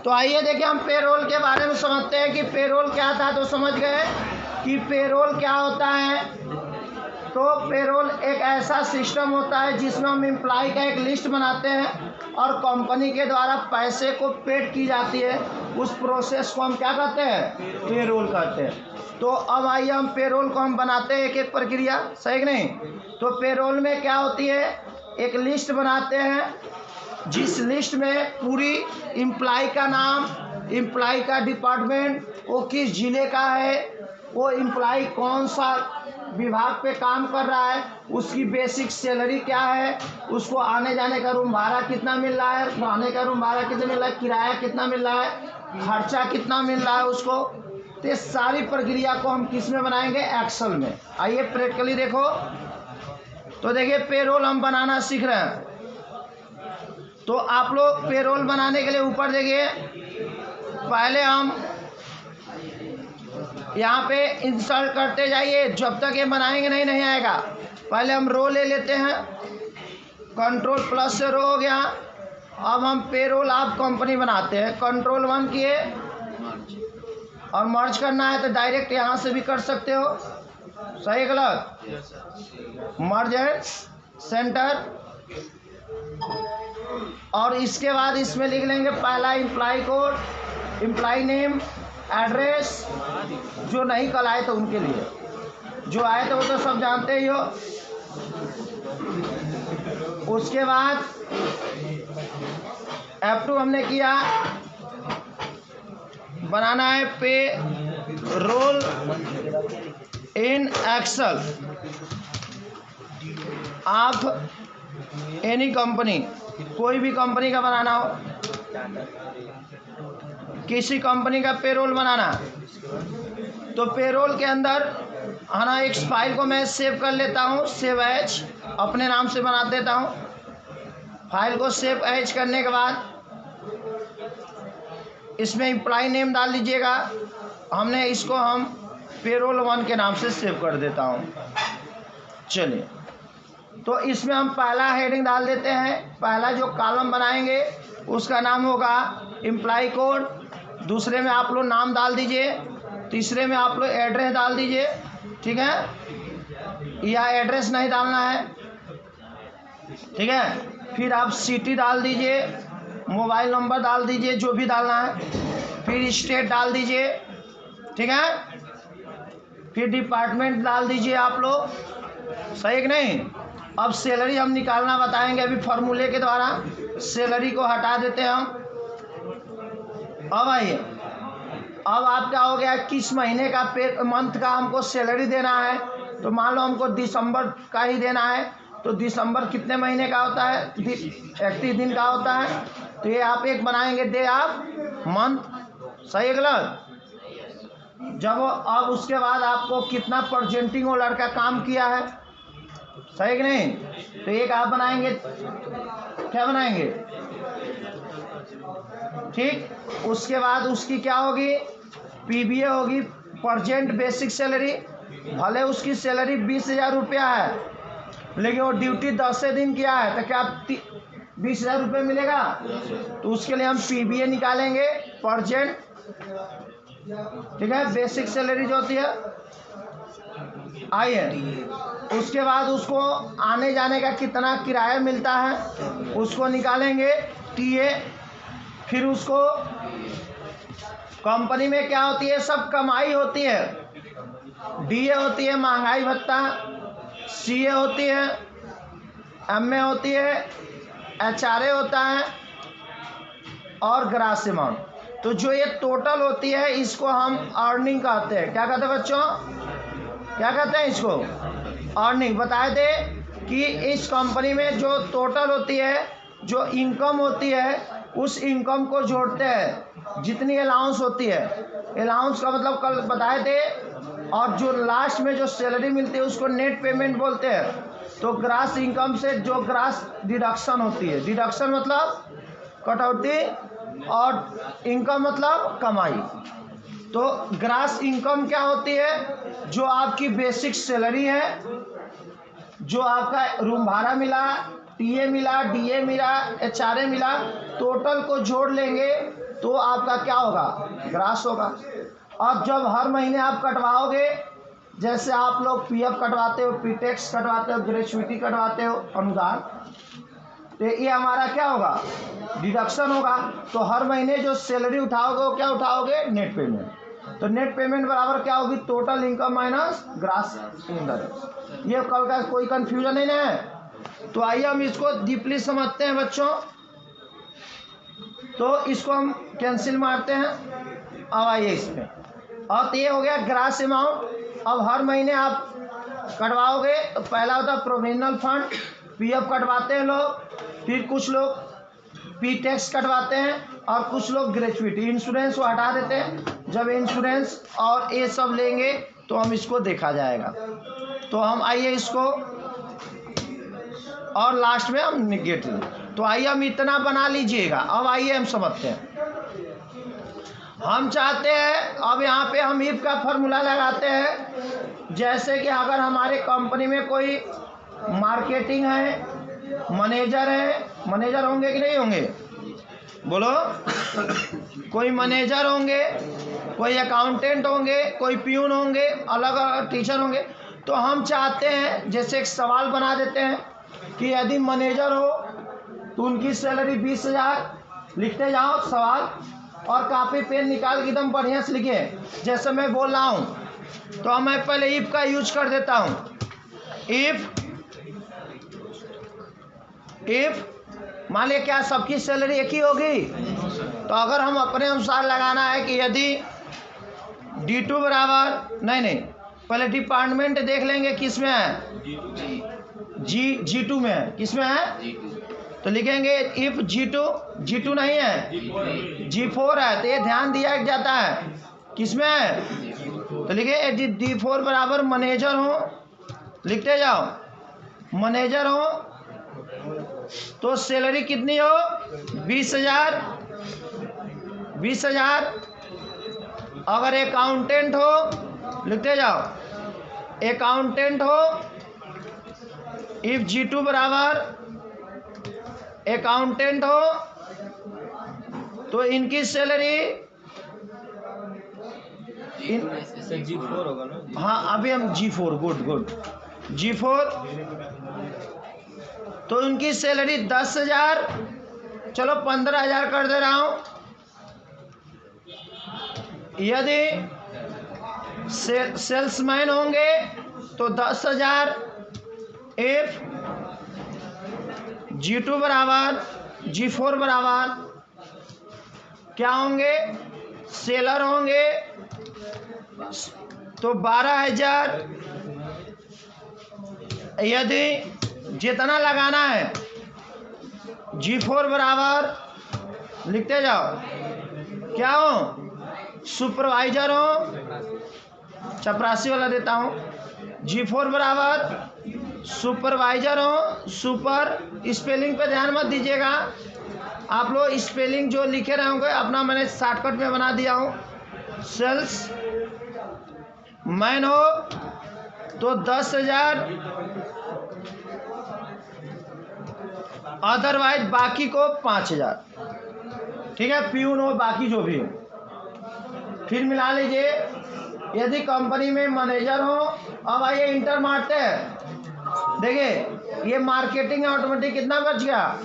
तो आइए देखिए हम पेरोल के बारे में समझते हैं कि पेरोल क्या था। तो समझ गए कि पेरोल क्या होता है। तो पेरोल एक ऐसा सिस्टम होता है जिसमें हम एम्प्लॉय का एक लिस्ट बनाते हैं और कंपनी के द्वारा पैसे को पेड की जाती है। उस प्रोसेस को हम क्या कहते हैं? पेरोल कहते हैं। तो अब आइए हम पेरोल को हम बनाते हैं एक एक प्रक्रिया, सही कि नहीं। तो पेरोल में क्या होती है, एक लिस्ट बनाते हैं जिस लिस्ट में पूरी एम्प्लॉय का नाम, एम्प्लॉय का डिपार्टमेंट, वो किस ज़िले का है, वो एम्प्लॉय कौन सा विभाग पे काम कर रहा है, उसकी बेसिक सैलरी क्या है, उसको आने जाने का रूम भाड़ा कितना मिल रहा है, रहने का रूम भाड़ा कितना मिल रहा है, किराया कितना मिल रहा है, खर्चा कितना मिल रहा है उसको। तो ये सारी प्रक्रिया को हम किस में बनाएंगे? एक्सेल में। आइए प्रैक्टिकली देखो। तो देखिए पेरोल हम बनाना सीख रहे हैं। तो आप लोग पेरोल बनाने के लिए ऊपर देखिए, पहले हम यहाँ पे इंसर्ट करते जाइए, जब तक ये बनाएंगे नहीं आएगा। पहले हम रो ले लेते हैं, कंट्रोल प्लस से रो हो गया। अब हम पेरोल आप कंपनी बनाते हैं, कंट्रोल 1 किए और मर्ज करना है तो डायरेक्ट यहाँ से भी कर सकते हो, सही गलत, मर्ज एंड सेंटर। और इसके बाद इसमें लिख लेंगे पहला employee code, employee name, address, जो नहीं कल आए तो उनके लिए, जो आए तो वो तो सब जानते ही हो। उसके बाद F2 हमने किया, बनाना है पे रोल इन एक्सेल आप एनी कंपनी, कोई भी कंपनी का बनाना हो, किसी कंपनी का पेरोल बनाना। तो पेरोल के अंदर है ना, एक फाइल को मैं सेव कर लेता हूँ, सेव एज अपने नाम से बना देता हूँ। फाइल को सेव एज करने के बाद इसमें एम्प्लॉय नेम डाल दीजिएगा। हमने इसको हम पेरोल 1 के नाम से सेव कर देता हूँ। चलिए, तो इसमें हम पहला हेडिंग डाल देते हैं। पहला जो कॉलम बनाएंगे उसका नाम होगा एम्प्लॉय कोड, दूसरे में आप लोग नाम डाल दीजिए, तीसरे में आप लोग एड्रेस डाल दीजिए, ठीक है, या एड्रेस नहीं डालना है, ठीक है। फिर आप सिटी डाल दीजिए, मोबाइल नंबर डाल दीजिए, जो भी डालना है, फिर स्टेट डाल दीजिए, ठीक है, फिर डिपार्टमेंट डाल दीजिए आप लोग, सही है कि नहीं। अब सैलरी हम निकालना बताएंगे अभी फार्मूले के द्वारा, सैलरी को हटा देते हैं हम। अब आइए, अब आपका हो गया किस महीने का मंथ का हमको सैलरी देना है। तो मान लो हमको दिसंबर का ही देना है, तो दिसंबर कितने महीने का होता है? 31 दिन का होता है। तो ये आप एक बनाएंगे, डे ऑफ मंथ, सही है गलत। जब अब उसके बाद आपको कितना परसेंटिंग वो लड़का काम किया है, सही कि नहीं। तो एक आप बनाएंगे, क्या बनाएंगे, ठीक। उसके बाद उसकी क्या होगी? पीबीए होगी, परसेंट बेसिक सैलरी। भले उसकी सैलरी 20,000 रुपया है, लेकिन वो ड्यूटी 10 दिन किया है, तो क्या 20,000 रुपये मिलेगा? तो उसके लिए हम पीबीए निकालेंगे, परसेंट, ठीक है, बेसिक सैलरी जो होती है। आइए, उसके बाद उसको आने जाने का कितना किराया मिलता है उसको निकालेंगे, टीए। फिर उसको कंपनी में क्या होती है, सब कमाई होती है, डीए होती है महंगाई भत्ता, सीए होती है, एमए होती है, एचआरए होता है और ग्रास अमाउंट। तो जो ये टोटल होती है इसको हम अर्निंग कहते हैं। क्या कहते हैं बच्चों? क्या कहते हैं इसको? अर्निंग। बताए थे कि इस कंपनी में जो टोटल होती है, जो इनकम होती है, उस इनकम को जोड़ते हैं जितनी अलाउंस होती है। अलाउंस का मतलब कल बताए थे। और जो लास्ट में जो सैलरी मिलती है उसको नेट पेमेंट बोलते हैं। तो ग्रास इनकम से जो ग्रास डिडक्शन होती है, डिडक्शन मतलब कटौती, और इनकम मतलब कमाई। तो ग्रास इनकम क्या होती है? जो आपकी बेसिक सैलरी है, जो आपका रूम भाड़ा मिला, टीए मिला, डीए मिला, एचआरए मिला, टोटल को जोड़ लेंगे तो आपका क्या होगा, ग्रास होगा। अब जब हर महीने आप कटवाओगे, जैसे आप लोग पीएफ कटवाते हो, पीटेक्स कटवाते हो, ग्रेच्युइटी कटवाते हो अनुदान, तो ये हमारा क्या होगा, डिडक्शन होगा। तो हर महीने जो सैलरी उठाओगे वो क्या उठाओगे, नेट पेमेंट। तो नेट पेमेंट बराबर क्या होगी, total income minus grass interest. ये कल का कोई कंफ्यूजन नहीं है। तो आइए हम इसको डीपली समझते हैं बच्चों। तो इसको हम कैंसिल मारते हैं। अब आइए इसमें, और तो ये हो गया ग्रास अमाउंट। अब हर महीने आप कटवाओगे तो पहला होता है प्रोविजनल फंड, पीएफ कटवाते हैं लोग, फिर कुछ लोग पी टैक्स कटवाते हैं, और कुछ लोग ग्रेच्युइटी, इंश्योरेंस को हटा देते हैं। जब इंश्योरेंस और ये सब लेंगे तो हम इसको देखा जाएगा। तो हम आइए इसको, और लास्ट में हम निगेटिव। तो आइए हम इतना बना लीजिएगा। अब आइए हम समझते हैं। हम चाहते हैं, अब यहाँ पे हम इफ का फॉर्मूला लगाते हैं। जैसे कि अगर हमारे कंपनी में कोई मार्केटिंग है, मैनेजर है, मैनेजर होंगे कि नहीं होंगे, बोलो, कोई मैनेजर होंगे, कोई अकाउंटेंट होंगे, कोई प्यून होंगे, अलग अलग टीचर होंगे। तो हम चाहते हैं, जैसे एक सवाल बना देते हैं कि यदि मैनेजर हो तो उनकी सैलरी 20,000, लिखते जाओ सवाल, और कापी पेन निकाल के एकदम बढ़िया से लिखे जैसे मैं बोल रहा हूँ। तो मैं पहले इफ का यूज कर देता हूँ। इफ मान लिया क्या सबकी सैलरी एक ही होगी, तो अगर हम अपने अनुसार लगाना है कि यदि D2 बराबर, नहीं पहले डिपार्टमेंट देख लेंगे किस में है, G2 में है, किस में है, तो लिखेंगे इफ G2 नहीं है, G4 है। तो ये ध्यान दिया जाता है किस में है, तो लिखे D4 बराबर मैनेजर हो, लिखते जाओ मैनेजर हो तो सैलरी कितनी हो, 20,000। अगर अकाउंटेंट हो, लिखते जाओ अकाउंटेंट हो, इफ G2 बराबर अकाउंटेंट हो तो इनकी सैलरी G4 होगा ना। हाँ अभी हम G4, गुड G4, तो उनकी सैलरी 10,000, चलो 15,000 कर दे रहा हूं। यदि सेल्समैन होंगे तो 10,000। इफ G2 बराबर G4 बराबर क्या होंगे, सेलर होंगे तो 12,000। यदि जितना लगाना है G4 बराबर, लिखते जाओ क्या हो, सुपरवाइजर हो, चपरासी वाला देता हूँ, G4 बराबर सुपरवाइजर हो। सुपर स्पेलिंग पे ध्यान मत दीजिएगा, आप लोग स्पेलिंग जो लिखे रहे होंगे अपना मैंने शॉर्टकट में बना दिया हूँ। सेल्स मैन हो तो 10,000, अदरवाइज बाकी को 5,000, ठीक है। प्यून हो, बाकी जो भी हो, फिर मिला लीजिए। यदि कंपनी में मैनेजर हो, अब आइए इंटर मारते हैं। देखिए ये मार्केटिंग ऑटोमेटिक कितना बच गया,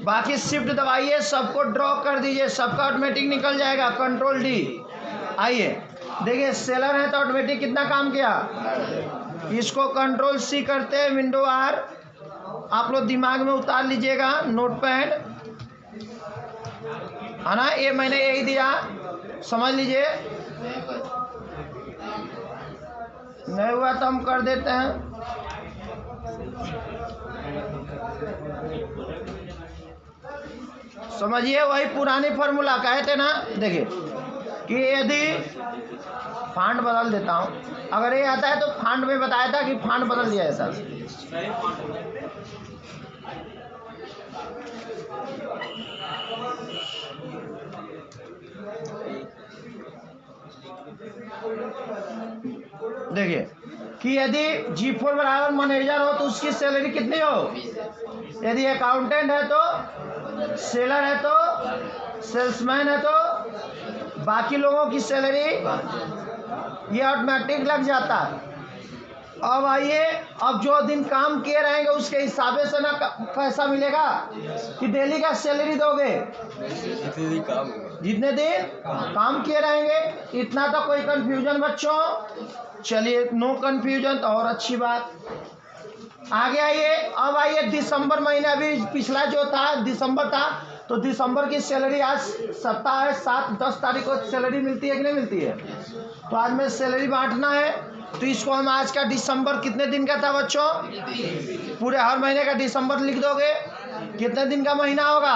बाकी शिफ्ट दबाइए, सबको ड्रॉ कर दीजिए, सबका ऑटोमेटिक निकल जाएगा, कंट्रोल D। आइए देखिए सेलर है तो ऑटोमेटिक कितना काम किया, इसको कंट्रोल C करते हैं, विंडो R आप लोग दिमाग में उतार लीजिएगा, नोटपैड है ना, ये मैंने यही दिया, समझ लीजिए। नहीं हुआ तो हम कर देते हैं। समझिए वही पुरानी फार्मूला कहे थे ना। देखिए कि यदि फंड बदल देता हूँ, अगर ये आता है तो फंड में बताया था कि फंड बदल दिया जाता है। देखिए कि यदि G4 बराबर मैनेजर हो तो उसकी सैलरी कितनी हो, यदि अकाउंटेंट है तो, सेलर है तो सेल्समैन है तो बाकी लोगों की सैलरी ये ऑटोमेटिक लग जाता है। अब आइए, अब जो दिन काम किए रहेंगे उसके हिसाब से ना पैसा मिलेगा कि डेली का सैलरी दोगे? जितने दिन काम किए रहेंगे। इतना तो कोई कंफ्यूजन बच्चों? चलिए, नो कंफ्यूजन तो और अच्छी बात। आगे आइए, अब आइए दिसंबर महीना, अभी पिछला जो था दिसंबर था, तो दिसंबर की सैलरी आज सप्ताह है, 7-10 तारीख को सैलरी मिलती है कि नहीं मिलती है? तो आज में सैलरी बांटना है, तो इसको हम आज का दिसंबर कितने दिन का था बच्चों? पूरे हर महीने का दिसंबर लिख दोगे। कितने दिन का महीना होगा?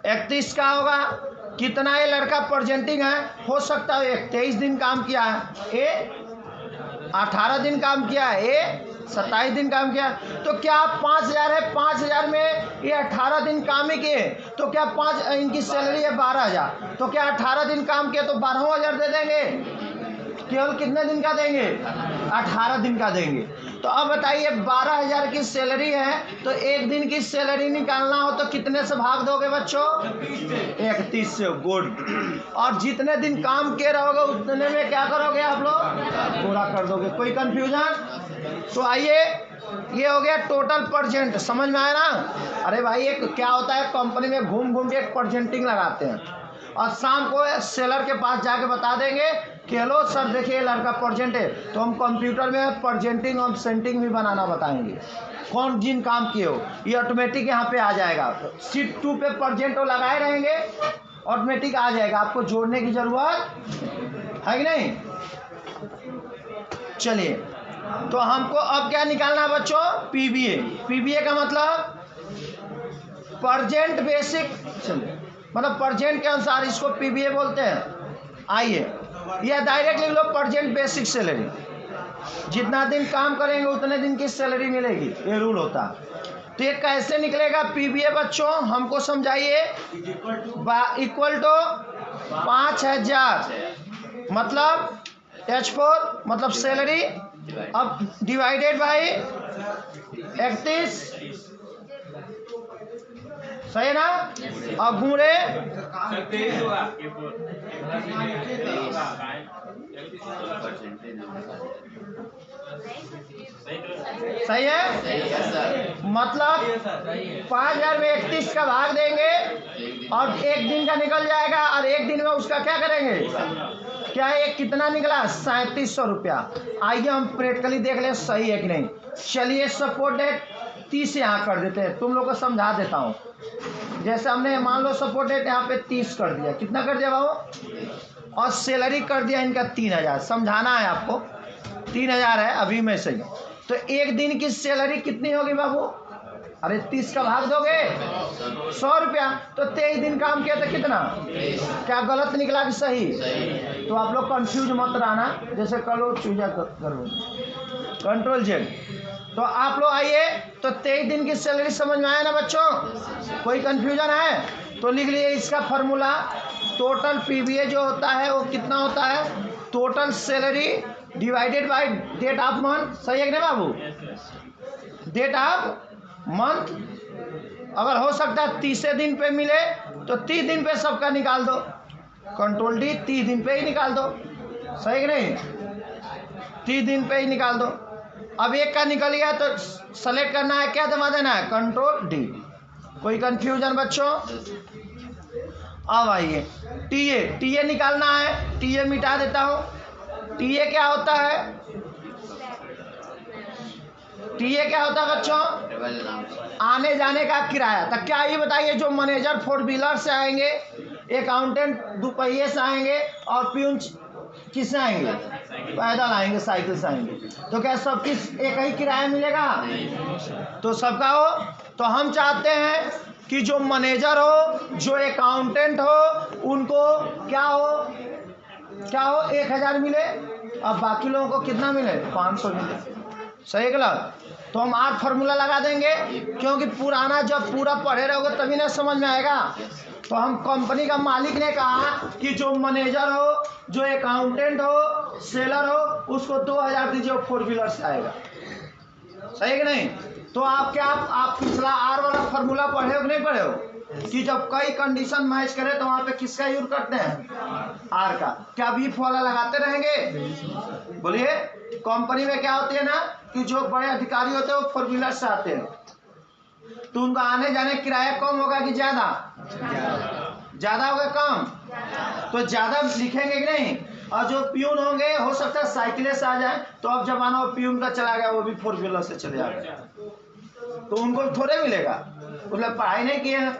31 का होगा। कितना ये लड़का प्रेजेंटिंग है? हो सकता है 23 दिन काम किया है, ए 18 दिन काम किया है, ए 27 दिन काम किया। तो क्या 5000 है, 5000 में ये 18 दिन काम ही किए, तो क्या इनकी सैलरी है 12000, तो क्या 18 दिन काम किए तो 12000 दे देंगे? केवल कितने दिन का देंगे? 18 दिन का देंगे। तो अब बताइए, 12000 की सैलरी है, तो एक दिन की सैलरी निकालना हो तो कितने से भाग दोगे बच्चों? 31 से। गुड। और जितने दिन काम किए रहोगे उतने में क्या करोगे आप लोग? पूरा कर दोगे। कोई कंफ्यूजन? तो आइए, ये हो गया टोटल परसेंट। समझ में आया ना? अरे भाई, एक क्या होता है, कंपनी में घूम घूम के एक परसेंटिंग लगाते हैं और शाम को सेलर के पास जाके बता देंगे कि हेलो सर, देखिए लड़का परसेंट है, तो हम कंप्यूटर में परसेंटिंग और सेंटिंग भी बनाना बताएंगे। कौन जिन काम किए हो, ये ऑटोमेटिक यहाँ पे आ जाएगा। शीट 2 पे परसेंट वो लगाए रहेंगे, ऑटोमेटिक आ जाएगा, आपको जोड़ने की जरूरत है कि नहीं? चलिए, तो हमको अब क्या निकालना है बच्चों? पीबीए। पीबीए का मतलब परसेंट बेसिक, मतलब परसेंट के अनुसार इसको पीबीए बोलते हैं। आइए, यह डायरेक्ट लिख लो, परसेंट बेसिक सैलरी। जितना दिन काम करेंगे उतने दिन की सैलरी मिलेगी, ये रूल होता है। तो ये कैसे निकलेगा पीबीए बच्चों? हमको समझाइए। इक्वल टू 5000 मतलब H4 मतलब सैलरी, अब डिवाइडेड बाई 31, सही है ना? अब गुणे सही है, मतलब 5000 में 31 का भाग देंगे और एक दिन का निकल जाएगा, और एक दिन में उसका क्या करेंगे? क्या एक कितना निकला? 3700 रुपया। आइए हम प्रैक्टिकली देख ले सही है कि नहीं। चलिए, सपोर्ट डेट 30 यहाँ कर देते हैं, तुम लोग को समझा देता हूँ। जैसे हमने मान लो सपोर्ट डेट यहाँ पे 30 कर दिया, कितना कर दिया बाबू? और सैलरी कर दिया इनका 3000। समझाना है आपको, 3000 है अभी में से। तो एक दिन की सैलरी कितनी होगी बाबू? अरे 30 का भाग दोगे 100 रुपया, तो 23 दिन काम किया तो कितना? क्या गलत निकला कि सही? तो आप लोग कंफ्यूज मत रहना, जैसे करो चूजा करो, कंट्रोल जेड। तो आप लोग आइए, तो 23 दिन की सैलरी समझ में आया ना बच्चों? कोई कंफ्यूजन है? तो लिख लिए इसका फॉर्मूला। टोटल पीबीए जो होता है वो कितना होता है? Total salary divided by date of month. सही है कि नहीं बाबू? Date of month. अगर हो सकता है 30 दिन पे मिले तो 30 दिन पे सबका निकाल दो, कंट्रोल डी, 30 दिन पे ही निकाल दो। सही कि नहीं? 30 दिन पे ही निकाल दो। अब एक का निकल गया तो सेलेक्ट करना है, क्या दबा देना है? Control D. कोई कंफ्यूजन बच्चों? अब आइए, टीए। टीए निकालना है, टीए मिटा देता हूं। टीए क्या होता है? टीए क्या होता है बच्चों? आने जाने का किराया। तो क्या ये बताइए, जो मैनेजर 4 व्हीलर से आएंगे, अकाउंटेंट 2 पहिए से आएंगे और प्यून किससे आएंगे? पैदल आएंगे, साइकिल से आएंगे, तो क्या सबकी एक ही किराया मिलेगा? तो सबका हो। तो हम चाहते हैं कि जो मैनेजर हो, जो अकाउंटेंट हो, उनको क्या हो? 1000 मिले, अब बाकी लोगों को कितना मिले? 500 मिले। सही गलत? तो हम आर फार्मूला लगा देंगे, क्योंकि पुराना जब पूरा पढ़े रहोगे तभी ना समझ में आएगा। तो हम कंपनी का मालिक ने कहा कि जो मैनेजर हो, जो अकाउंटेंट हो, सेलर हो, उसको 2000 दीजिए, 4 व्हीलर से आएगा। सही कि नहीं? तो आप क्या आप पिछला आर वाला फार्मूला पढ़े हो कि नहीं पढ़े हो? कि जब कई कंडीशन मैच करे तो वहां पे किसका यूज करते हैं? आर का। क्या बीफ वाला लगाते रहेंगे? बोलिए। कंपनी में क्या होती है ना कि जो बड़े अधिकारी होते हैं वो 4 व्हीलर से आते हैं, तो उनका आने जाने किराया कम होगा कि ज्यादा? ज्यादा होगा कम? तो ज्यादा लिखेंगे कि नहीं? और जो प्यून होंगे हो सकता है साइकिल से आ जाए, तो अब जमाना वो प्यून का चला गया, वो भी 4 व्हीलर से चले जाएगा, तो उनको थोड़े मिलेगा, मतलब पढ़ाई नहीं किए हैं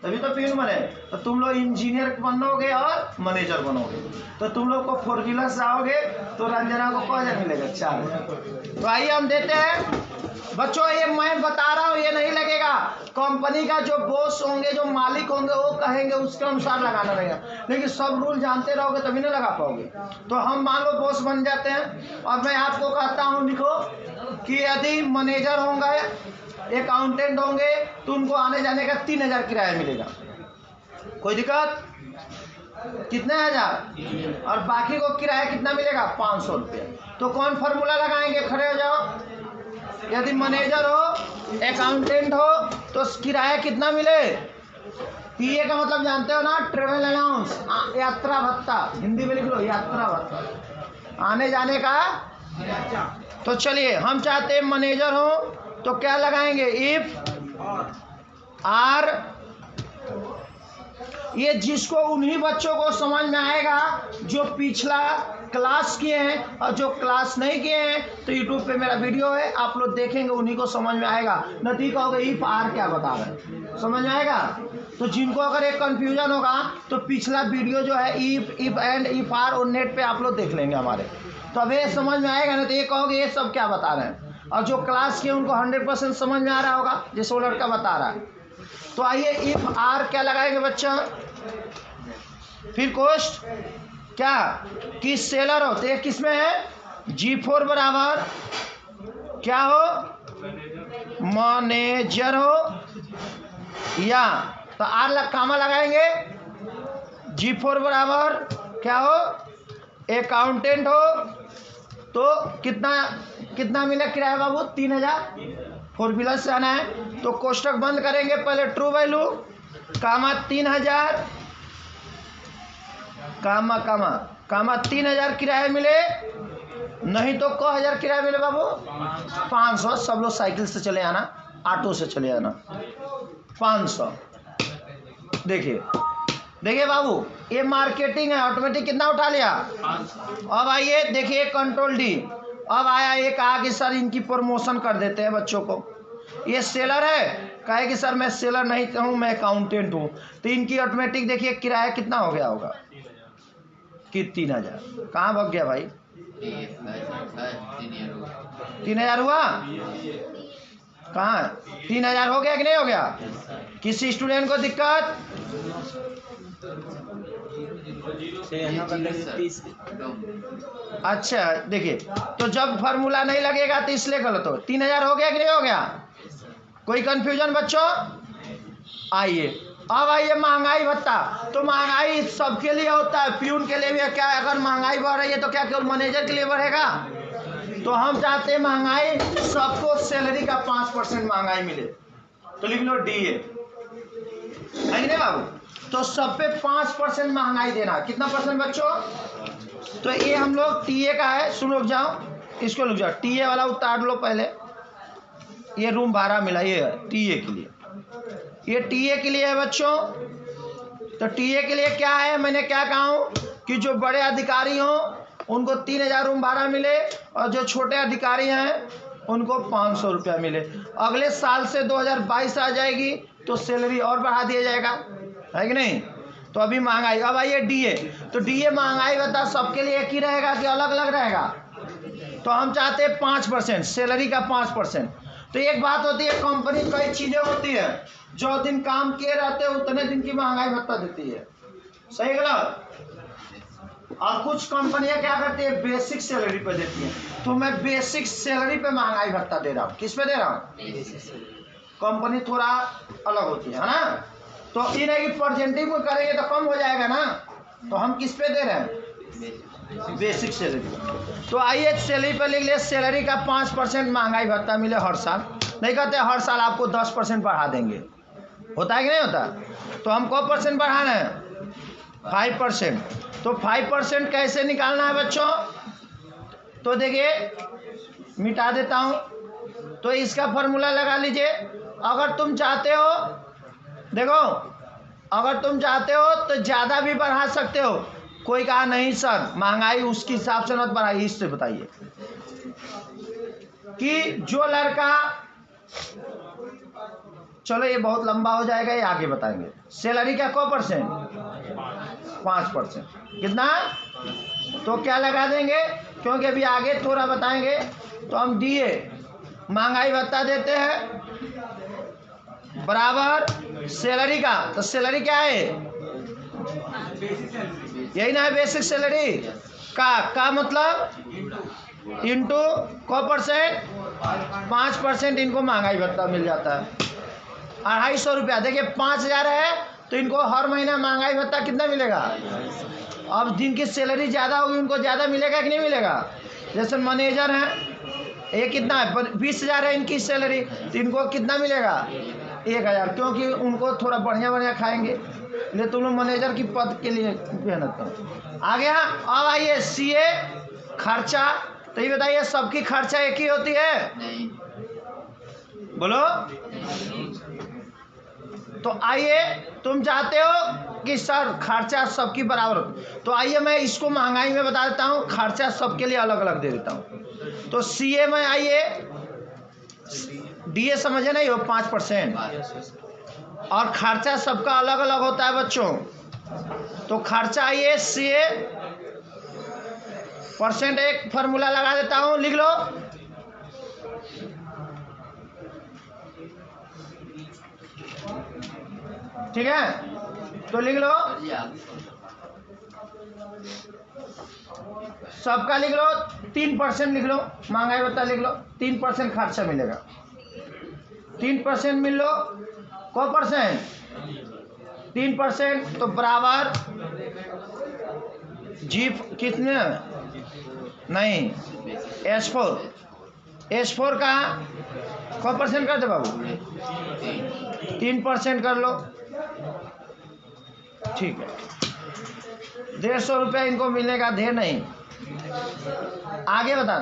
तभी तो प्यून बने। तो तुम लोग इंजीनियर बनोगे और मैनेजर बनोगे, तो तुम लोग को 4 व्हीलर से आओगे तो रंजना को 5,000 मिलेगा, 4। तो आइए हम देते हैं बच्चों। ये मैं बता रहा हूँ, ये नहीं लगेगा। कंपनी का जो बॉस होंगे, जो मालिक होंगे, वो कहेंगे उसके अनुसार लगाना रहेगा, लेकिन सब रूल जानते रहोगे तभी ना लगा पाओगे। तो हम मान लो बॉस बन जाते हैं और मैं आपको कहता हूँ लिखो कि यदि मैनेजर होंगे, अकाउंटेंट होंगे, तो उनको आने जाने का 3,000 किराया मिलेगा। कोई दिक्कत? कितने हजार? और बाकी को किराया कितना मिलेगा? 500 रुपया। तो कौन फॉर्मूला लगाएंगे? खड़े हो जाओ। यदि मैनेजर हो, अकाउंटेंट हो, तो किराया कितना मिले? पीए का मतलब जानते हो ना? ट्रेवल अलाउंस, यात्रा भत्ता। हिंदी में लिख लो, यात्रा भत्ता, आने जाने का। तो चलिए हम चाहते हैं मैनेजर हो, तो क्या लगाएंगे? If R. ये जिसको उन्हीं बच्चों को समझ में आएगा जो पिछला क्लास किए हैं, और जो क्लास नहीं किए हैं तो यूट्यूब पे मेरा वीडियो है, आप लोग देखेंगे, उन्हीं को समझ में आएगा। नहीं कहोगे इफ आर क्या बता रहे, समझ में आएगा? तो जिनको अगर एक कंफ्यूजन होगा तो पिछला वीडियो जो है इफ एंड इफ आर, और नेट पे आप लोग देख लेंगे हमारे, तो अब ये समझ में आएगा। नहीं तो ये कहोगे ये सब क्या बता रहे हैं। और जो क्लास किए उनको 100% समझ में आ रहा होगा, जैसे वो लड़का बता रहा है। तो आइए इफ आर क्या लगाएंगे बच्चा? फिर कोस्ट क्या कि सेलर हो, तो ये किस में है? G4 बराबर क्या हो? मैनेजर हो, या तो आर कामा लगाएंगे। G4 बराबर क्या हो? अकाउंटेंट हो, तो कितना मिले किराया बाबू? 3,000। 4 व्हीलर से आना है तो कोष्टक बंद करेंगे, पहले ट्रू वैल्यू, कामा 3,000, कामा 3,000 किराया मिले। नहीं तो को 1,000 किराया मिले बाबू? 500। सब लोग साइकिल से चले आना, ऑटो से चले आना। 500। देखिए बाबू, ये मार्केटिंग है, ऑटोमेटिक कितना उठा लिया? अब आइए देखिए कंट्रोल डी। अब आया ये कहा कि सर इनकी प्रमोशन कर देते हैं बच्चों को। ये सेलर है, कहे कि सर मैं सेलर नहीं हूँ, मैं अकाउंटेंट हूँ, तो इनकी ऑटोमेटिक देखिए किराया कितना हो गया होगा कि 3,000। कहाँ भाग गया भाई? 3,000 हुआ? कहाँ? 3,000 हो गया कि नहीं हो गया? किसी स्टूडेंट को दिक्कत? अच्छा देखिए, तो जब फार्मूला नहीं लगेगा तो इसलिए गलत हो। 3,000 हो गया कि नहीं हो गया? कोई कंफ्यूजन बच्चों? आइए अब आइए महंगाई भत्ता। तो महंगाई सबके लिए होता है, प्यून के लिए भी। क्या अगर महंगाई बढ़ रही है तो क्या केवल मैनेजर के लिए बढ़ेगा? तो हम चाहते हैं महंगाई सबको सैलरी का 5% महंगाई मिले, तो लिख लो DA, है नहीं बाबू? तो सब पे 5% महंगाई देना। कितना परसेंट बच्चों? तो ये हम लोग TA का है, सुन रुक जाओ, इसको रुक जाओ, TA वाला उतार लो पहले। ये रूम भाड़ा मिला, ये है TA के लिए, ये TA के लिए है बच्चों। तो TA के लिए क्या है? मैंने क्या कहा हूँ कि जो बड़े अधिकारी हों उनको 3,000 रूम भाड़ा मिले, और जो छोटे अधिकारी हैं उनको 500 रुपया मिले। अगले साल से 2022 आ जाएगी तो सैलरी और बढ़ा दिया जाएगा, है कि नहीं? तो अभी महंगाई। अब आइए DA। तो DA महंगाई बता सबके लिए एक ही रहेगा कि अलग अलग रहेगा? तो हम चाहते हैं 5%, सैलरी का 5%। तो एक बात होती है, कंपनी कई चीजें होती है, जो दिन काम किए रहते हैं उतने दिन की महंगाई भत्ता देती है, सही गलत? और कुछ कंपनियां क्या करती है? बेसिक सैलरी पे देती है। तो मैं बेसिक सैलरी पे महंगाई भत्ता दे रहा हूँ। किस पे दे रहा हूँ? कंपनी थोड़ा अलग होती है ना। तो इन है कि परसेंटेज में करेंगे तो कम हो जाएगा ना, तो हम किस पे दे रहे हैं? Basic salary. तो आइए सैलरी पे लिख ले, सैलरी का 5% महंगाई भत्ता मिले हर साल। नहीं कहते हर साल आपको 10% बढ़ा देंगे, होता है कि नहीं होता? तो हमको परसेंट बढ़ाना है 5%। तो 5% कैसे निकालना है बच्चों? तो देखिए मिटा देता हूँ। तो इसका फॉर्मूला लगा लीजिए। अगर तुम चाहते हो, देखो अगर तुम चाहते हो तो ज़्यादा भी बढ़ा सकते हो। कोई कहा नहीं सर महंगाई उसके हिसाब से मत बढ़ाइए, इससे बताइए कि जो लड़का, चलो ये बहुत लंबा हो जाएगा, ये आगे बताएंगे। सैलरी का को परसेंट? 5%। कितना? तो क्या लगा देंगे, क्योंकि अभी आगे थोड़ा बताएंगे। तो हम दिए महंगाई भत्ता देते हैं बराबर सैलरी का। तो सैलरी क्या है? यही ना है बेसिक सैलरी का मतलब इंटू को परसेंट? 5% इनको महंगाई भत्ता मिल जाता है 250 रुपया। देखिए 5000 है तो इनको हर महीना महंगाई भत्ता कितना मिलेगा? अब जिनकी सैलरी ज़्यादा होगी उनको ज़्यादा मिलेगा कि नहीं मिलेगा? जैसे मैनेजर हैं, ये कितना है 20,000 है इनकी सैलरी, तो इनको कितना मिलेगा? 1000, क्योंकि उनको थोड़ा बढ़िया बढ़िया खाएंगे। ले तुम लोग मैनेजर की पद के लिए मेहनत करो। आ गया। अब आइए सीए खर्चा। तो ये बताइए सबकी खर्चा एक ही होती है? नहीं। बोलो। तो आइए तुम चाहते हो कि सर खर्चा सबकी बराबर हो, तो आइए मैं इसको महंगाई में बता देता हूँ, खर्चा सबके लिए अलग अलग दे देता हूँ। तो सीए में आइए, डीए समझे नहीं हो 5%, और खर्चा सबका अलग अलग होता है बच्चों। तो खर्चा आइए सीए परसेंट, एक फार्मूला लगा देता हूँ, लिख लो। ठीक है, तो लिख लो सबका, लिख लो 3% लिख लो, महंगाई भत्ता लिख लो, 3% खर्चा मिलेगा। 3% मिल लो, को परसेंट? 3%। तो बराबर जी कितने? नहीं, S4 का को परसेंट कर दे बाबू? 3% कर लो। ठीक है, 150 रुपया इनको मिलेगा, ढेर नहीं। आगे बता।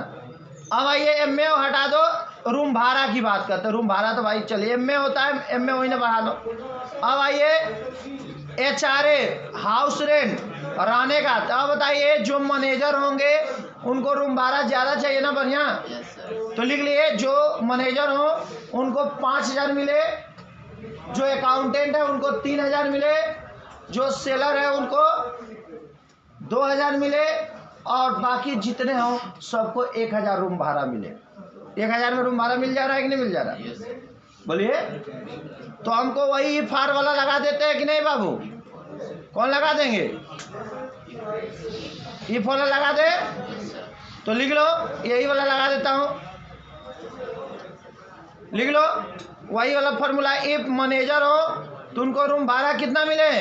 अब आइए एमए हटा दो, रूम भाड़ा की बात करते हैं। रूम भाड़ा तो भाई चलिए एमए होता है, एमए वही ना बढ़ा दो। अब आइए HRA हाउस रेंट रहने का। तो अब बताइए जो मैनेजर होंगे उनको रूम भाड़ा ज़्यादा चाहिए ना, बढ़िया। तो लिख लिए जो मैनेजर हो उनको 5000 मिले, जो अकाउंटेंट है उनको 3000 मिले, जो सेलर है उनको 2000 मिले, और बाकी जितने हों सबको 1000 रूम भाड़ा मिले। 1000 में रूम भाड़ा मिल जा रहा है कि नहीं मिल जा रहा है? बोलिए। तो हमको वही फार वाला लगा देते हैं कि नहीं बाबू? कौन लगा देंगे? ये वाला लगा दे। तो लिख लो, यही वाला लगा देता हूँ, लिख लो वही वाला फॉर्मूला। इफ मैनेजर हो तो उनको रूम भाड़ा कितना मिले?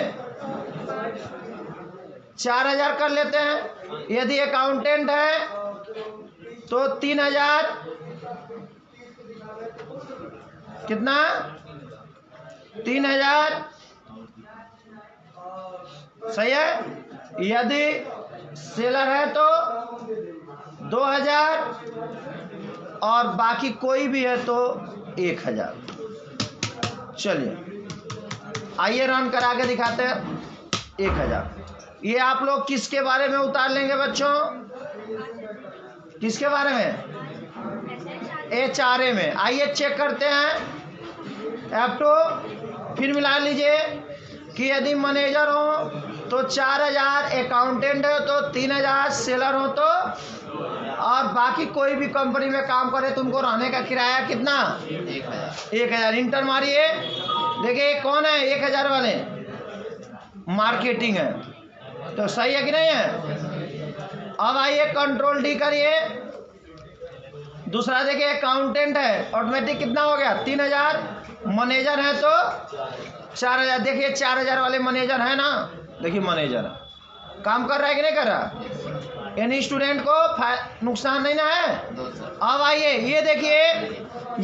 4000 कर लेते हैं। यदि अकाउंटेंट है तो 3000, कितना? 3000, सही है। यदि सेलर है तो 2000, और बाकी कोई भी है तो 1000। चलिए आइए रन करा के दिखाते हैं। 1000 ये आप लोग किसके बारे में उतार लेंगे बच्चों? किसके बारे में? HRA में। आइए चेक करते हैं। F2 फिर मिला लीजिए कि यदि मैनेजर हो तो 4000, अकाउंटेंट हो तो 3000, सेलर हो तो, और बाकी कोई भी कंपनी में काम करे तो उनको रहने का किराया कितना? 1000। इंटर मारिए, देखिए कौन है 1000 वाले? मार्केटिंग है, तो सही है कि नहीं है? अब आइए कंट्रोल D करिए। दूसरा देखिए अकाउंटेंट है, ऑटोमेटिक कितना हो गया? 3000। मैनेजर है तो 4000। देखिए 4000 वाले मैनेजर है ना, देखिए मैनेजर है। काम कर रहा है कि नहीं कर रहा? यानी स्टूडेंट को नुकसान नहीं ना है। अब आइए ये देखिए,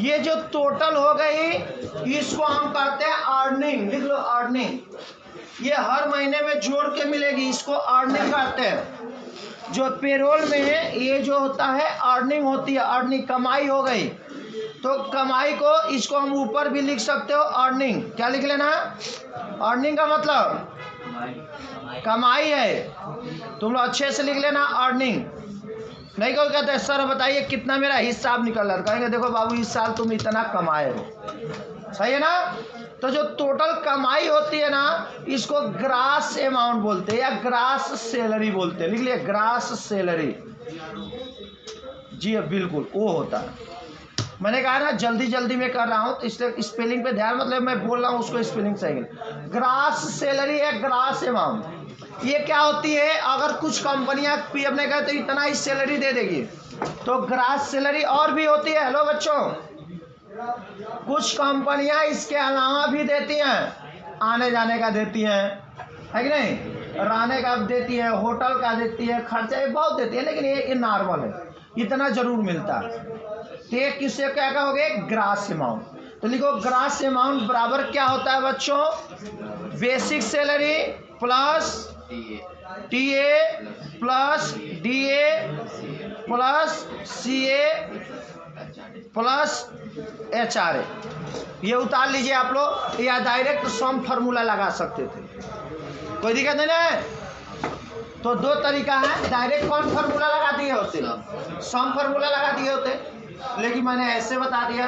ये जो टोटल हो गई इसको हम कहते हैं अर्निंग। लिख लो अर्निंग। ये हर महीने में जोड़ के मिलेगी, इसको अर्निंग कहते हैं। जो पेरोल में ये जो होता है अर्निंग होती है, अर्निंग कमाई हो गई। तो कमाई को इसको हम ऊपर भी लिख सकते हो अर्निंग। क्या लिख लेना? अर्निंग का मतलब कमाई है। तुम लोग अच्छे से लिख लेना अर्निंग। नहीं कोई कहते सर बताइए कितना मेरा हिसाब निकल रहा है, कहेंगे देखो बाबू इस साल तुम इतना कमाए हो, सही है ना? तो जो टोटल कमाई होती है ना इसको ग्रास अमाउंट बोलते हैं या ग्रास सैलरी बोलते हैं। लिख लिया ग्रास सैलरी। जी बिल्कुल वो होता है। मैंने कहा ना जल्दी जल्दी में कर रहा हूँ तो इसलिए स्पेलिंग पे ध्यान, मतलब मैं बोल रहा हूँ उसको स्पेलिंग सही है। ग्रास सैलरी है ग्रास अमाउंट। ये क्या होती है? अगर कुछ कंपनियां पीएफ ने कहा तो इतना ही सैलरी दे देगी, तो ग्रास सैलरी और भी होती है। हेलो बच्चों, कुछ कंपनियां इसके अलावा भी देती हैं, आने जाने का देती हैं, है कि नहीं? रहने का देती है, होटल का देती है, खर्चा बहुत देती है, लेकिन ये नॉर्मल है, इतना जरूर मिलता है। तो ये किससे क्या कहोगे? Grass amount. तो लिखो ग्रास अमाउंट बराबर क्या होता है बच्चों? Basic salary plus TA plus DA plus CA plus HRA. ये उतार लीजिए आप लोग, या डायरेक्ट सम फार्मूला लगा सकते थे, कोई दिक्कत नहीं है। तो दो तरीका है, डायरेक्ट कौन फार्मूला लगा दिए होते, सम फार्मूला लगा दिए होते, लेकिन मैंने ऐसे बता दिया।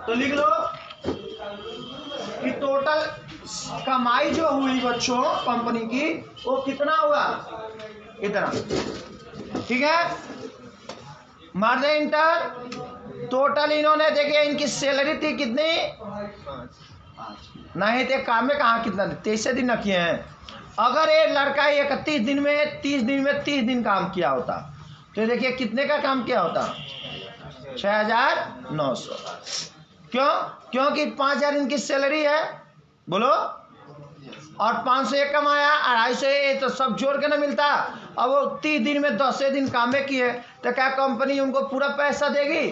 तो लिख लो कि टोटल कमाई जो हुई बच्चों कंपनी की वो कितना हुआ, इतना। ठीक है, मार दे इंटर। टोटल इन्होंने देखिए इनकी सैलरी थी कितनी, नहीं थे काम में कहाँ कितना 23 दिन किए हैं। अगर ये लड़का 31 दिन में 30 दिन में 30 दिन काम किया होता तो देखिए कितने का काम किया होता, 6,900। क्यों? क्योंकि 5,000 इनकी सैलरी है, बोलो, और 500 एक कमाया, 250 तो सब जोड़ के ना मिलता। अब वो 30 दिन में 10 दिन काम किए तो क्या कंपनी उनको पूरा पैसा देगी?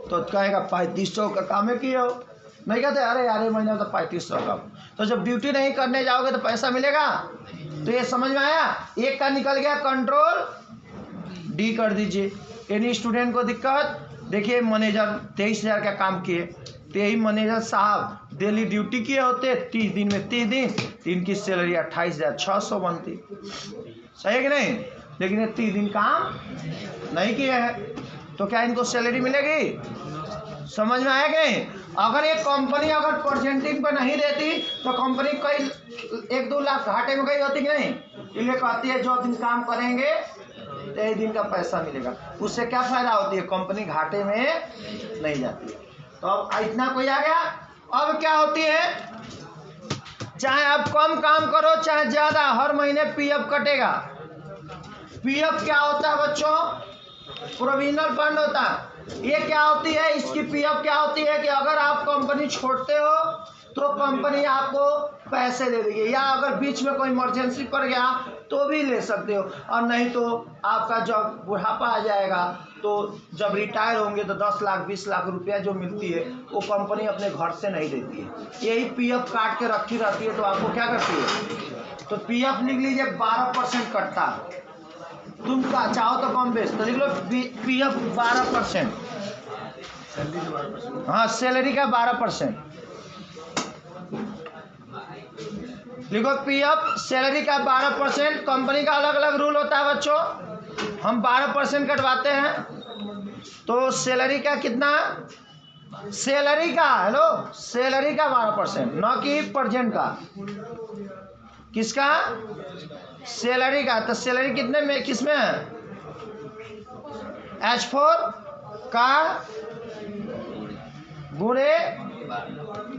तो कहेगा 3500 का काम किए हो। नहीं कहते अरे यार महीने तो 3500 का। तो जब ड्यूटी नहीं करने जाओगे तो पैसा मिलेगा? तो ये समझ में आया? एक का निकल गया, कंट्रोल डी कर दीजिए। यानी स्टूडेंट को दिक्कत, देखिए मैनेजर 23,000 का काम किए, तो यही मैनेजर साहब डेली ड्यूटी किए होते 30 दिन में 30 दिन, तो इनकी सैलरी 28,600 बनती। सही है कि नहीं? लेकिन ये 30 दिन काम नहीं किए हैं, तो क्या इनको सैलरी मिलेगी? समझ में आया कि नहीं? अगर एक कंपनी अगर परसेंटिंग पर नहीं देती तो कंपनी कई 1-2 लाख घाटे में गई होती कि नहीं? इसलिए कहती है जो दिन काम करेंगे 23 दिन का पैसा मिलेगा। उससे क्या फायदा होती है? कंपनी घाटे में नहीं जाती है। तो अब इतना कोई आ गया। अब क्या होती है, चाहे आप कम काम करो चाहे ज्यादा, हर महीने पीएफ कटेगा। पीएफ क्या होता है बच्चों? प्रोविजनल फंड होता है। ये क्या होती है? इसकी पीएफ क्या होती है कि अगर आप कंपनी छोड़ते हो तो कंपनी आपको पैसे दे देगी, या अगर बीच में कोई इमरजेंसी पड़ गया तो भी ले सकते हो, और नहीं तो आपका जब बुढ़ापा आ जाएगा तो जब रिटायर होंगे तो 10 लाख 20 लाख रुपया जो मिलती है वो कंपनी अपने घर से नहीं देती है। यही पीएफ काट के रखी रहती है। तो आपको क्या करती है? तो पीएफ लिख लीजिए 12% कटता है। तुम चाहो तो कम बेच, तो लिख लो पीएफ 12%। हाँ, सैलरी का 12%। लिखो पीएफ सैलरी का 12%। कंपनी का अलग अलग रूल होता है बच्चों, हम 12% कटवाते हैं। तो सैलरी का कितना? सैलरी का, हेलो, सैलरी का 12%, न कि परसेंट का। किसका? सैलरी का। तो सैलरी कितने में, किसमें है? H4 का गुणे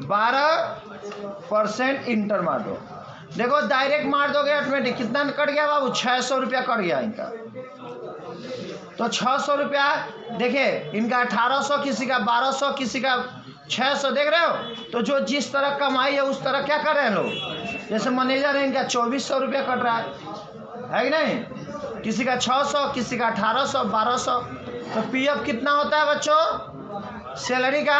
12% इंटर मार दो। देखो डायरेक्ट मार दोगे ऑटोमेटिक कितना कट गया बाबू? 600 रुपया कट गया इनका। तो 600 रुपया देखिए, इनका 1800, किसी का 1200, किसी का 600 देख रहे हो। तो जो जिस तरह कमाई है उस तरह क्या कर रहे हैं लोग। जैसे मैनेजर है, इनका 2400 रुपया कट रहा है कि नहीं, किसी का 600, किसी का 1800, 1200। तो पीएफ कितना होता है बच्चों सैलरी का।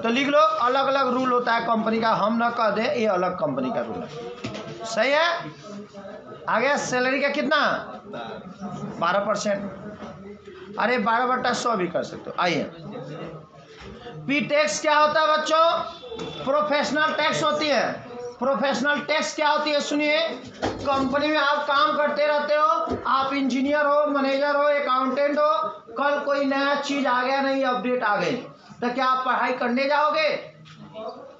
तो लिख लो, अलग अलग रूल होता है कंपनी का, हम ना कह दे ये अलग कंपनी का रूल है। सही है। आगे सैलरी का कितना 12%। अरे 12/100 भी कर सकते हो। आइए, पी टैक्स क्या होता है बच्चों, प्रोफेशनल टैक्स होती है। प्रोफेशनल टैक्स क्या होती है सुनिए, कंपनी में आप काम करते रहते हो, आप इंजीनियर हो, मैनेजर हो, अकाउंटेंट हो, कल कोई नया चीज आ गया, नई अपडेट आ गई, तो क्या आप पढ़ाई करने जाओगे,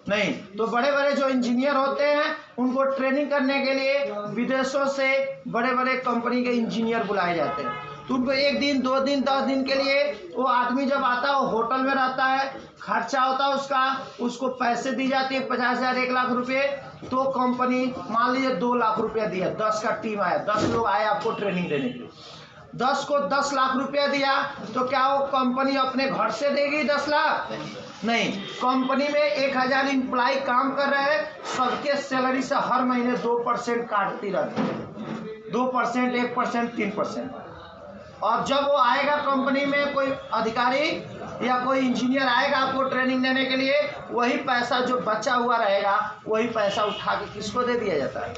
नहीं। तो बड़े बड़े जो इंजीनियर होते हैं उनको ट्रेनिंग करने के लिए विदेशों से बड़े बड़े कंपनी के इंजीनियर बुलाए जाते हैं। तो उनको 1 दिन 2 दिन 10 दिन के लिए वो आदमी जब आता है वो होटल में रहता है, खर्चा होता है उसका, उसको पैसे दी जाती है 50,000 1 लाख रुपए। तो कंपनी मान लीजिए 2 लाख रुपया दिया, 10 का टीम आया, 10 लोग आए आपको ट्रेनिंग देने के लिए, 10 को 10 लाख रुपया दिया, तो क्या वो कंपनी अपने घर से देगी 10 लाख, नहीं। कंपनी में 1000 एम्प्लॉय काम कर रहे हैं, सबके सैलरी से हर महीने 2% काटती रहती है, 2%, 1%, 3%। और जब वो आएगा कंपनी में, कोई अधिकारी या कोई इंजीनियर आएगा आपको ट्रेनिंग देने के लिए, वही पैसा जो बचा हुआ रहेगा वही पैसा उठा के किसको दे दिया जाता है,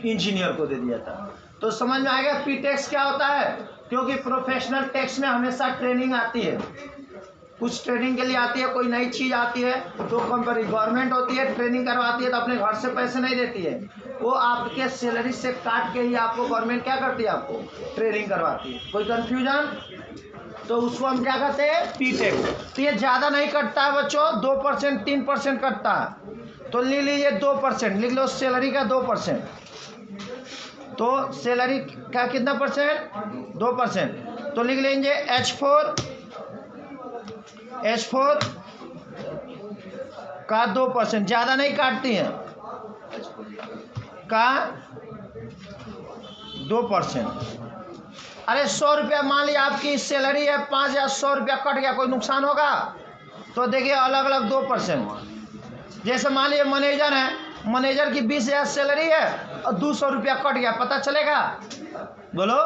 इंजीनियर को दे दिया जाता है। तो समझ में आएगा पी टैक्स क्या होता है, क्योंकि प्रोफेशनल टैक्स में हमेशा ट्रेनिंग आती है, कुछ ट्रेनिंग के लिए आती है, कोई नई चीज आती है तो कंपनी गवर्नमेंट होती है ट्रेनिंग करवाती है, तो अपने घर से पैसे नहीं देती है, वो आपके सैलरी से काट के ही आपको गवर्नमेंट क्या करती है, आपको ट्रेनिंग करवाती है। कोई कंफ्यूजन, तो उसको हम क्या कहते हैं पी टैक्स। तो ये ज़्यादा नहीं कटता है बच्चों, 2% 3% कटता है। तो ले लीजिए 2%, लिख लो सैलरी का 2%। तो सैलरी का कितना परसेंट, 2%। तो लिख लेंगे H4 का 2%, ज़्यादा नहीं काटती हैं, का 2%। अरे 100 रुपया मान लिया आपकी सैलरी है 5,000, 100 रुपया कट गया, कोई नुकसान होगा। तो देखिए अलग अलग 2%। जैसे मान लीजिए मैनेजर है, मैनेजर की 20,000 सैलरी है और 200 रुपया कट गया, पता चलेगा, बोलो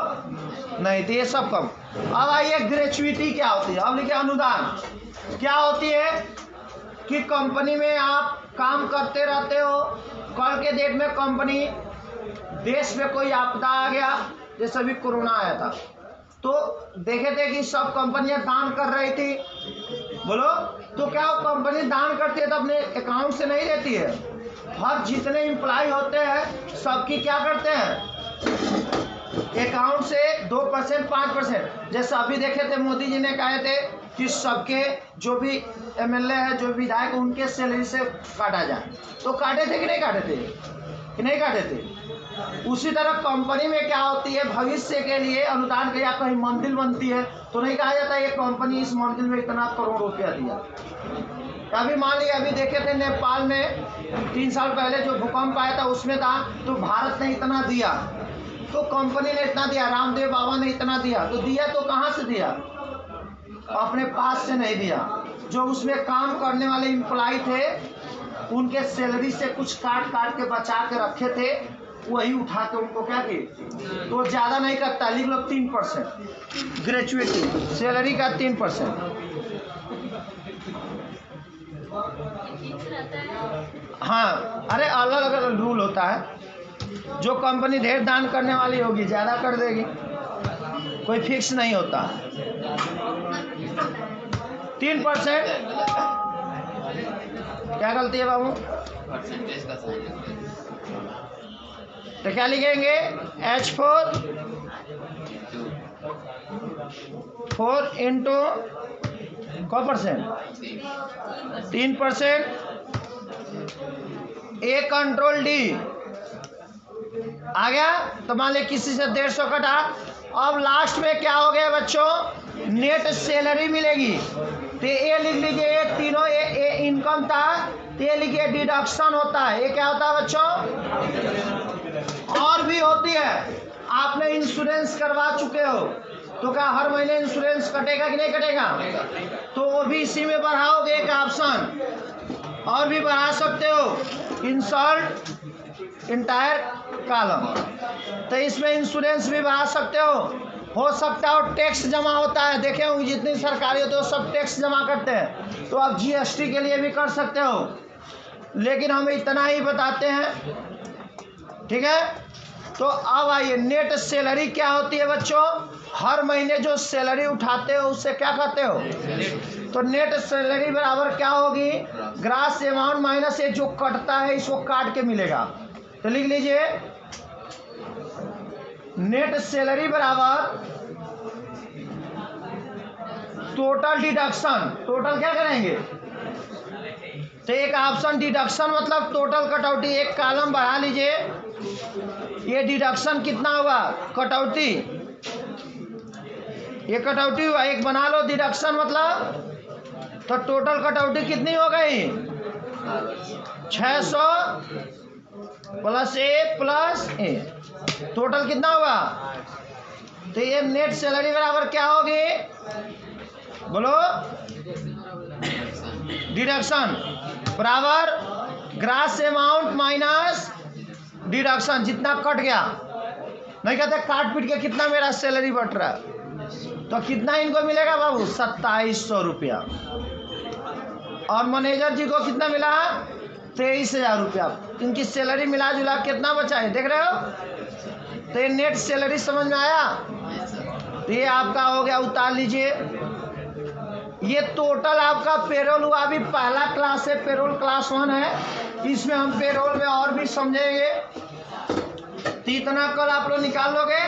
नहीं। तो ये सब कम। अब आइए ग्रेचुइटी क्या होती है, अब लिखिए अनुदान क्या होती है, कि कंपनी में आप काम करते रहते हो, कल के डेट में कंपनी, देश में कोई आपदा आ गया, जैसे अभी कोरोना आया था, तो देखे थे कि सब कंपनियां दान कर रही थी, बोलो। तो क्या वो कंपनी दान करती है तो अपने अकाउंट से नहीं देती है, हर जितने एम्प्लॉय होते हैं सबकी क्या करते हैं, अकाउंट से 2%, 5%। जैसे अभी देखे थे मोदी जी ने कहे थे कि सबके जो भी एमएलए है, जो विधायक, उनके सैलरी से काटा जाए। तो काटे थे कि नहीं काटे थे, कि नहीं काटे थे। उसी तरह कंपनी में क्या होती है, भविष्य के लिए अनुदान के, या कहीं मंदिर बनती है तो नहीं कहा जाता ये कंपनी इस मंदिर में इतना करोड़ रुपया दिया। अभी मान लिया, अभी देखे थे नेपाल में 3 साल पहले जो भूकंप आया था उसमें था, तो भारत ने इतना दिया, तो कंपनी ने इतना दिया, रामदेव बाबा ने इतना दिया, तो दिया तो कहाँ से दिया, अपने पास से नहीं दिया। जो उसमें काम करने वाले एम्प्लॉय थे उनके सैलरी से कुछ काट काट के बचा के रखे थे, वही उठा के उनको क्या किए, तो ज़्यादा नहीं करता, लिख लो 3% ग्रेचुइटी, सैलरी का 3%। हाँ, अरे अलग अलग रूल होता है, जो कंपनी ढेर दान करने वाली होगी ज़्यादा कर देगी, कोई फिक्स नहीं होता। 3%। क्या गलती है बाबू, तो क्या लिखेंगे, H4 4 इंटू क्या परसेंट, 3%, A कंट्रोल D आ गया। तो मान लिया किसी से 150 कटा, अब लास्ट में क्या हो गया बच्चों, नेट सैलरी मिलेगी। तो ये लिख लीजिए, तीनों ये इनकम था, तो ये लिखिए डिडक्शन होता है। ये क्या होता है बच्चों, और भी होती है, आपने इंश्योरेंस करवा चुके हो, तो क्या हर महीने इंश्योरेंस कटेगा कि नहीं कटेगा? तो वो भी इसी में बढ़ाओगे एक ऑप्शन और भी बढ़ा सकते हो, इंसर्ट इंटायर कॉलम। तो इसमें इंश्योरेंस भी बढ़ा सकते हो सकता है टैक्स जमा होता है, देखे होंगे जितनी सरकारी होती है वो सब टैक्स जमा करते हैं, तो आप जीएसटी के लिए भी कर सकते हो, लेकिन हम इतना ही बताते हैं, ठीक है। तो अब आइए, नेट सैलरी क्या होती है बच्चों? हर महीने जो सैलरी उठाते हो उससे क्या कहते हो? तो नेट सैलरी बराबर क्या होगी? ग्रास अमाउंट माइनस ये जो कटता है इसको काट के मिलेगा। तो लिख लीजिए, नेट सैलरी बराबर टोटल डिडक्शन। टोटल क्या करेंगे? तो एक ऑप्शन डिडक्शन मतलब टोटल कटौती, एक कॉलम बढ़ा लीजिए, ये डिडक्शन कितना हुआ? कटौती, ये कटौती हुआ, एक बना लो डिडक्शन मतलब, तो टोटल कटौती कितनी हो गई? 600 प्लस ए प्लस ए, टोटल कितना हुआ? तो ये नेट सैलरी बराबर क्या होगी? बोलो, डिडक्शन बराबर ग्रास अमाउंट माइनस डिडक्शन, जितना कट गया। नहीं कहते काट पीट के कितना मेरा सैलरी बढ़ रहा है, तो कितना इनको मिलेगा बाबू? 2700 रुपया। और मैनेजर जी को कितना मिला? 23,000 रुपया। इनकी सैलरी मिला जुला कितना बचा है, देख रहे हो? तो ये नेट सैलरी समझ में आया? तो ये आपका हो गया, उतार लीजिए। ये टोटल आपका पेरोल हुआ। अभी पहला क्लास है, पेरोल क्लास 1 है, इसमें हम पेरोल में और भी समझेंगे। तो इतना कल आप लोग निकाल लोगे,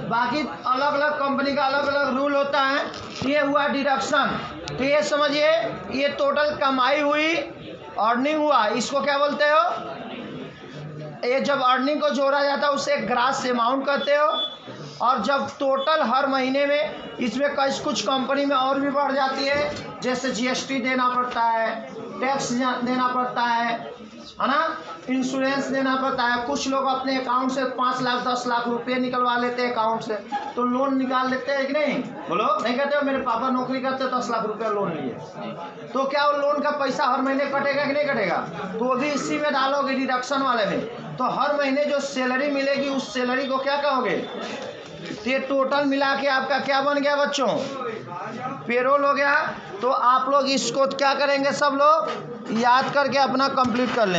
बाकी अलग अलग कंपनी का अलग अलग रूल होता है। ये हुआ डिडक्शन। तो ये समझिए, ये टोटल कमाई हुई, अर्निंग हुआ, इसको क्या बोलते हो? ये जब अर्निंग को जोड़ा जाता है उसे ग्रास अमाउंट कहते हो। और जब टोटल हर महीने में, इसमें कुछ कंपनी में और भी बढ़ जाती है, जैसे जीएसटी देना पड़ता है, टैक्स देना पड़ता है ना, इंश्योरेंस देना पड़ता है। कुछ लोग अपने अकाउंट से 5 लाख 10 लाख रुपये निकलवा लेते हैं अकाउंट से, तो लोन निकाल लेते हैं कि नहीं? बोलो, नहीं कहते हो मेरे पापा नौकरी करते 10 लाख रुपया लोन लिए, तो क्या वो लोन का पैसा हर महीने कटेगा कि नहीं कटेगा? तो वो भी इसी में डालोगे, डिडक्शन वाले में। तो हर महीने जो सैलरी मिलेगी उस सैलरी को क्या कहोगे? तो ये टोटल मिला के आपका क्या बन गया बच्चों? पेरोल हो गया। तो आप लोग इसको क्या करेंगे, सब लोग याद करके अपना कंप्लीट कर लें।